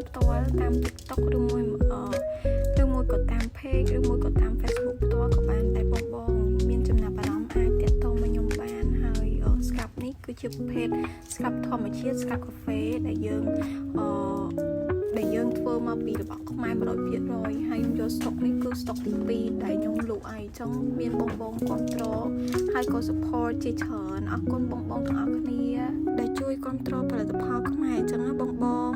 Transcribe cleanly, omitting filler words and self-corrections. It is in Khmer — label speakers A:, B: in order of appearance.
A: ផ្ទាល់តាម TikTok ឬមួយក៏តាម page ឬមួយក៏តាម Facebook ផ្ទាល់ក៏បានតែបងមានចំណាប់អារម្មណ៍អាចទាក់ទងមកខ្ញុំបានហើយស្កាប់នេះគឺជាប្រភេទស្កាប់ធម្មជាតិស្កាប់កាហ្វេដែលយើងធ្វើមកពីរបស់ខ្មែរ 100% ហើយខ្ញុំយកស្តុកនេះគឺស្តុកទី2ដែលខ្ញុំលក់ឲ្យអញ្ចឹងមានបងគ្រប់គ្រងហើយក៏ support ជាច្រើនអរគុណបងទាំងអស់គ្នាដែលជួយគ្រប់គ្រងផលិតផលខ្មែរអញ្ចឹងណាបង